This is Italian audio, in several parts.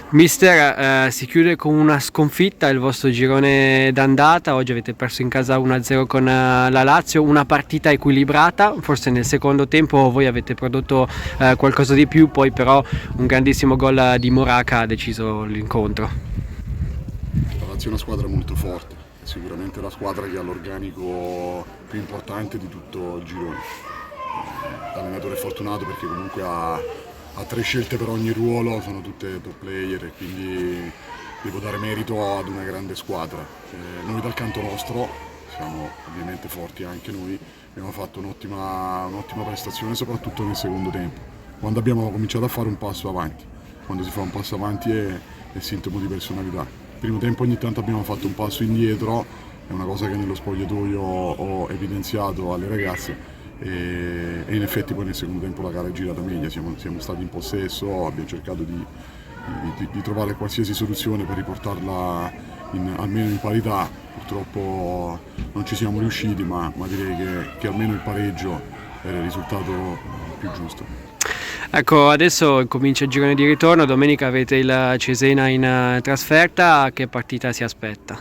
Mister, si chiude con una sconfitta il vostro girone d'andata. Oggi avete perso in casa 1-0 con la Lazio, una partita equilibrata, forse nel secondo tempo voi avete prodotto qualcosa di più, poi però un grandissimo gol di Morata ha deciso l'incontro. La Lazio è una squadra molto forte, è sicuramente la squadra che ha l'organico più importante di tutto il girone. L'allenatore è fortunato perché comunque ha 3 scelte per ogni ruolo, sono tutte top player e quindi devo dare merito ad una grande squadra. Noi dal canto nostro siamo ovviamente forti anche noi, abbiamo fatto un'ottima prestazione soprattutto nel secondo tempo, quando abbiamo cominciato a fare un passo avanti. Quando si fa un passo avanti è sintomo di personalità. Il primo tempo ogni tanto abbiamo fatto un passo indietro, è una cosa che nello spogliatoio ho evidenziato alle ragazze e in effetti poi nel secondo tempo la gara è girata meglio, siamo stati in possesso, abbiamo cercato di trovare qualsiasi soluzione per riportarla almeno in parità. Purtroppo non ci siamo riusciti, ma direi che almeno il pareggio era il risultato più giusto. Ecco, adesso comincia il girone di ritorno, domenica avete il Cesena in trasferta, che partita si aspetta?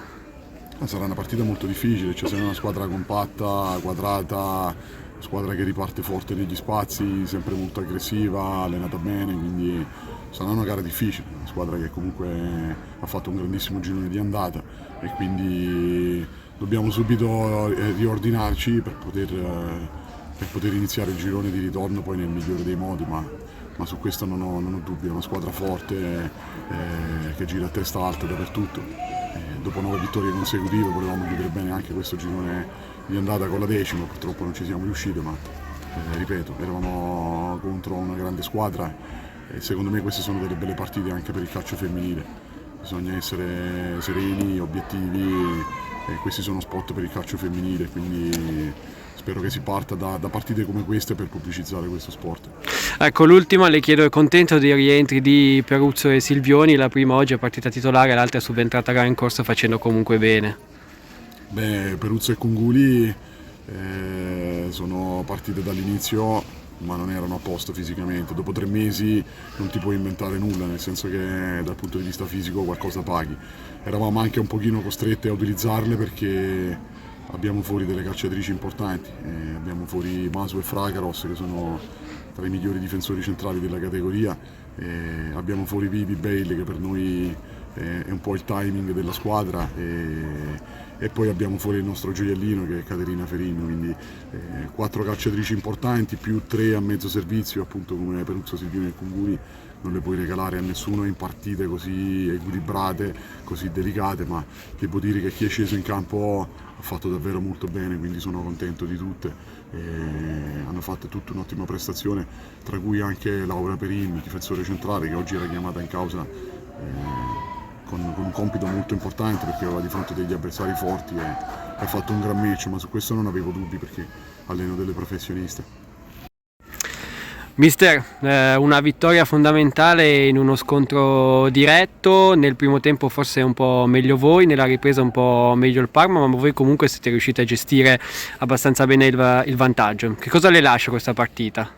Sarà una partita molto difficile, cioè sarà una squadra compatta, quadrata, squadra che riparte forte negli spazi, sempre molto aggressiva, allenata bene, quindi sarà una gara difficile, una squadra che comunque ha fatto un grandissimo girone di andata e quindi dobbiamo subito riordinarci per poter iniziare il girone di ritorno poi nel migliore dei modi, ma su questo non ho dubbi, è una squadra forte che gira a testa alta dappertutto. Dopo 9 vittorie consecutive volevamo chiudere bene anche questo girone di andata con la 10ª, purtroppo non ci siamo riusciti, ma ripeto, eravamo contro una grande squadra e secondo me queste sono delle belle partite anche per il calcio femminile. Bisogna essere sereni, obiettivi e questi sono spot per il calcio femminile, quindi spero che si parta da partite come queste per pubblicizzare questo sport. Ecco, l'ultima, le chiedo, è contento dei rientri di Peruzzo e Silvioni? La prima oggi è partita titolare, l'altra è subentrata gara in corsa facendo comunque bene. Beh, Peruzzo e Conguli sono partite dall'inizio ma non erano a posto fisicamente. Dopo 3 mesi non ti puoi inventare nulla, nel senso che dal punto di vista fisico qualcosa paghi. Eravamo anche un pochino costrette a utilizzarle perché abbiamo fuori delle calciatrici importanti, abbiamo fuori Masu e Fragaros che sono tra i migliori difensori centrali della categoria, abbiamo fuori Vivi Bale che per noi è un po' il timing della squadra e poi abbiamo fuori il nostro gioiellino che è Caterina Ferino, quindi 4 calciatrici importanti più 3 a mezzo servizio appunto come Peruzzo, Silvioni e Conguli non le puoi regalare a nessuno in partite così equilibrate, così delicate, ma devo dire che chi è sceso in campo ha fatto davvero molto bene, quindi sono contento di tutte, hanno fatto tutta un'ottima prestazione, tra cui anche Laura Perin, difensore centrale che oggi era chiamata in causa con un compito molto importante perché aveva di fronte degli avversari forti e ha fatto un gran match, ma su questo non avevo dubbi perché alleno delle professioniste. Mister, una vittoria fondamentale in uno scontro diretto, nel primo tempo forse un po' meglio voi, nella ripresa un po' meglio il Parma, ma voi comunque siete riusciti a gestire abbastanza bene il vantaggio. Che cosa le lascia questa partita?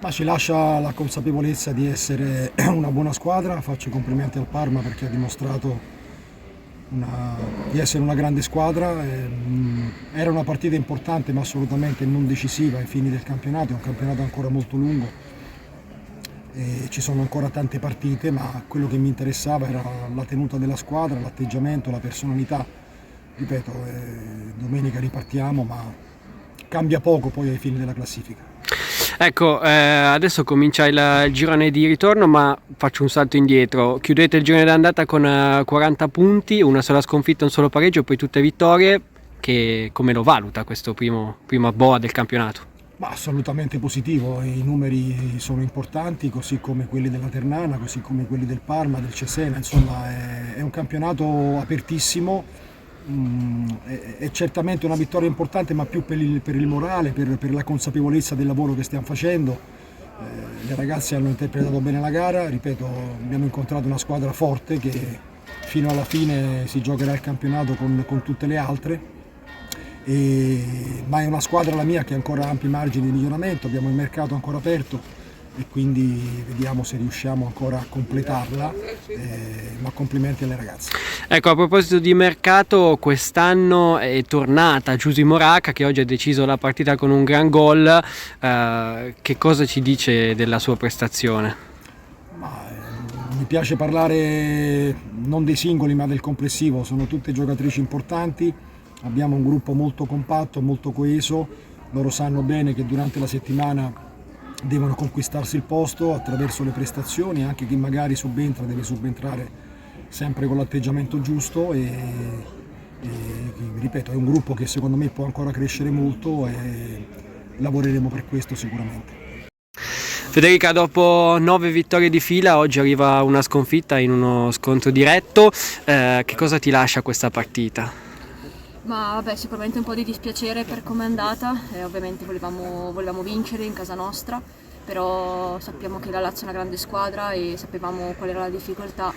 Ma ci lascia la consapevolezza di essere una buona squadra, faccio i complimenti al Parma perché ha dimostrato di essere una grande squadra, era una partita importante ma assolutamente non decisiva ai fini del campionato, è un campionato ancora molto lungo e ci sono ancora tante partite, ma quello che mi interessava era la tenuta della squadra, l'atteggiamento, la personalità. Ripeto, domenica ripartiamo ma cambia poco poi ai fini della classifica. Ecco, adesso comincia il girone di ritorno, ma faccio un salto indietro. Chiudete il girone d'andata con 40 punti, una sola sconfitta, un solo pareggio, poi tutte vittorie. Come lo valuta questo prima boa del campionato? Ma assolutamente positivo, i numeri sono importanti, così come quelli della Ternana, così come quelli del Parma, del Cesena, insomma è un campionato apertissimo. È certamente una vittoria importante, ma più per il morale, per la consapevolezza del lavoro che stiamo facendo. Le ragazze hanno interpretato bene la gara, ripeto, abbiamo incontrato una squadra forte che fino alla fine si giocherà il campionato con tutte le altre, ma è una squadra la mia che ha ancora ampi margini di miglioramento, abbiamo il mercato ancora aperto e quindi vediamo se riusciamo ancora a completarla, ma complimenti alle ragazze. Ecco, a proposito di mercato, quest'anno è tornata Giusy Moraca che oggi ha deciso la partita con un gran gol. Che cosa ci dice della sua prestazione? Mi piace parlare non dei singoli ma del complessivo, sono tutte giocatrici importanti, abbiamo un gruppo molto compatto, molto coeso, loro sanno bene che durante la settimana devono conquistarsi il posto attraverso le prestazioni, anche chi magari subentra deve subentrare sempre con l'atteggiamento giusto e ripeto, è un gruppo che secondo me può ancora crescere molto e lavoreremo per questo sicuramente. Federica, dopo 9 vittorie di fila, oggi arriva una sconfitta in uno scontro diretto. Che cosa ti lascia questa partita? Ma vabbè, sicuramente un po' di dispiacere per come è andata, ovviamente volevamo vincere in casa nostra, però sappiamo che la Lazio è una grande squadra e sapevamo qual era la difficoltà,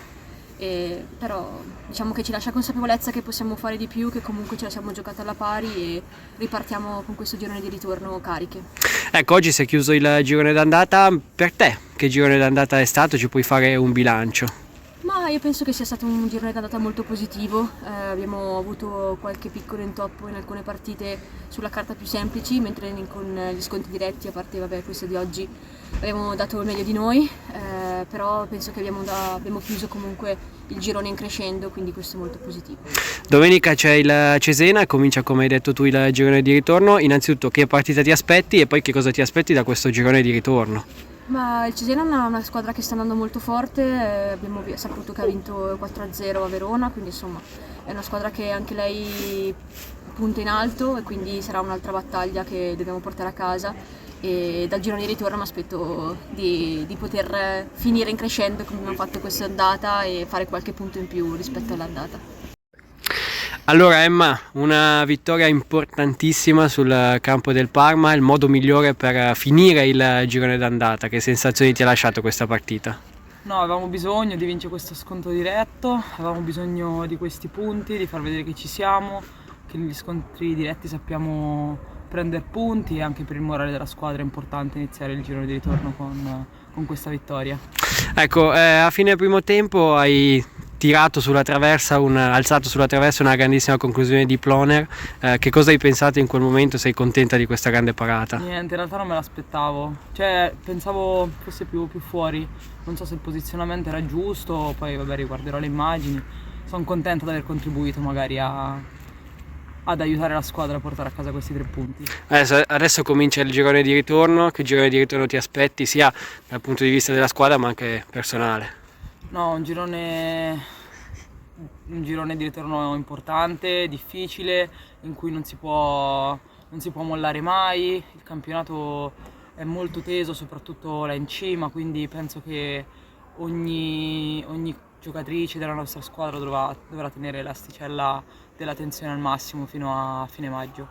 però diciamo che ci lascia consapevolezza che possiamo fare di più, che comunque ce la siamo giocata alla pari e ripartiamo con questo girone di ritorno cariche. Ecco, oggi si è chiuso il girone d'andata. Per te, che girone d'andata è stato? Ci puoi fare un bilancio? Ma io penso che sia stato un girone d'andata molto positivo, abbiamo avuto qualche piccolo intoppo in alcune partite sulla carta più semplici, mentre con gli scontri diretti, a parte vabbè, questo di oggi, abbiamo dato il meglio di noi, però penso che abbiamo chiuso comunque il girone in crescendo, quindi questo è molto positivo. Domenica c'è il Cesena, comincia come hai detto tu il girone di ritorno. Innanzitutto che partita ti aspetti e poi che cosa ti aspetti da questo girone di ritorno? Ma il Cesena è una squadra che sta andando molto forte, abbiamo saputo che ha vinto 4-0 a Verona, quindi insomma è una squadra che anche lei punta in alto e quindi sarà un'altra battaglia che dobbiamo portare a casa e dal girone di ritorno mi aspetto di poter finire in crescendo come abbiamo fatto questa andata e fare qualche punto in più rispetto all'andata. Allora Emma, una vittoria importantissima sul campo del Parma, il modo migliore per finire il girone d'andata. Che sensazioni ti ha lasciato questa partita? No, avevamo bisogno di vincere questo scontro diretto, avevamo bisogno di questi punti, di far vedere che ci siamo, che negli scontri diretti sappiamo prendere punti e anche per il morale della squadra è importante iniziare il girone di ritorno con questa vittoria. Ecco, a fine primo tempo hai tirato sulla traversa, alzato sulla traversa una grandissima conclusione di Ploner. Che cosa hai pensato in quel momento? Sei contenta di questa grande parata? Niente, in realtà non me l'aspettavo, cioè pensavo fosse più fuori, non so se il posizionamento era giusto, poi vabbè riguarderò le immagini, sono contenta di aver contribuito magari ad aiutare la squadra a portare a casa questi 3 punti. Adesso comincia il girone di ritorno. Che girone di ritorno ti aspetti sia dal punto di vista della squadra ma anche personale? No, un girone di ritorno importante, difficile, in cui non si può mollare mai, il campionato è molto teso, soprattutto là in cima, quindi penso che ogni giocatrice della nostra squadra dovrà tenere l'asticella della tensione al massimo fino a fine maggio.